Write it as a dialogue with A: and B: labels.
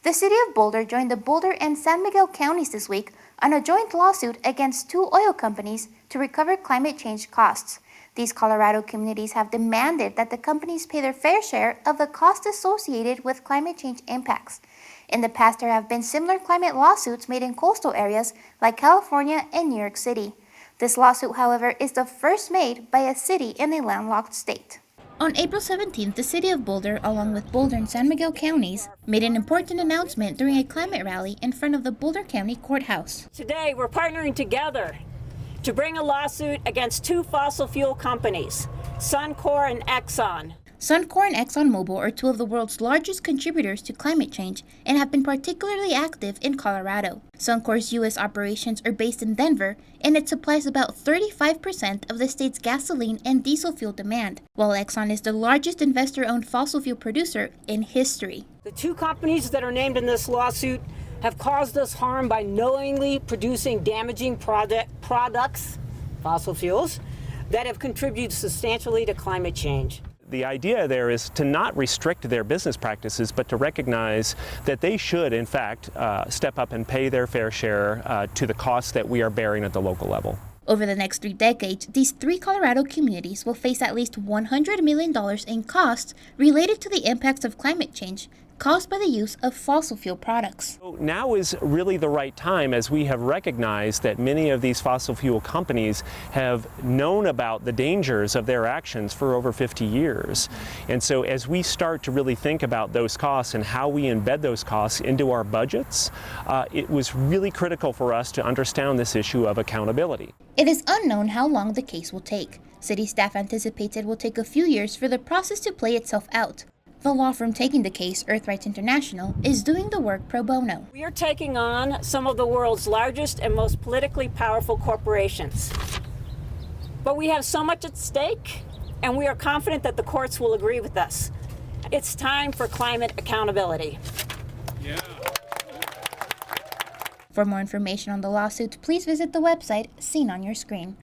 A: The city of Boulder joined the Boulder and San Miguel counties this week on a joint lawsuit against two oil companies to recover climate change costs. These Colorado communities have demanded that the companies pay their fair share of the costs associated with climate change impacts. In the past, there have been similar climate lawsuits made in coastal areas like California and New York City. This lawsuit, however, is the first made by a city in a landlocked state. On April 17th, the city of Boulder, along with Boulder and San Miguel counties, made an important announcement during a climate rally in front of the Boulder County Courthouse.
B: Today, we're partnering together to bring a lawsuit against two fossil fuel companies, Suncor and Exxon.
A: Suncor and ExxonMobil are two of the world's largest contributors to climate change and have been particularly active in Colorado. Suncor's U.S. operations are based in Denver, and it supplies about 35% of the state's gasoline and diesel fuel demand, while Exxon is the largest investor-owned fossil fuel producer in history.
B: The two companies that are named in this lawsuit have caused us harm by knowingly producing damaging products, fossil fuels, that have contributed substantially to climate change.
C: The idea there is to not restrict their business practices, but to recognize that they should, in fact, step up and pay their fair share to the costs that we are bearing at the local level.
A: Over the next 3 decades, these three Colorado communities will face at least $100 million in costs related to the impacts of climate change caused by the use of fossil fuel products.
C: Now is really the right time, as we have recognized that many of these fossil fuel companies have known about the dangers of their actions for over 50 years. And so as we start to really think about those costs and how we embed those costs into our budgets, it was really critical for us to understand this issue of accountability.
A: It is unknown how long the case will take. City staff anticipates it will take a few years for the process to play itself out. The law firm taking the case, Earthrights International, is doing the work pro bono.
B: We are taking on some of the world's largest and most politically powerful corporations. But we have so much at stake, and we are confident that the courts will agree with us. It's time for climate accountability.
D: Yeah.
A: For more information on the lawsuit, please visit the website seen on your screen.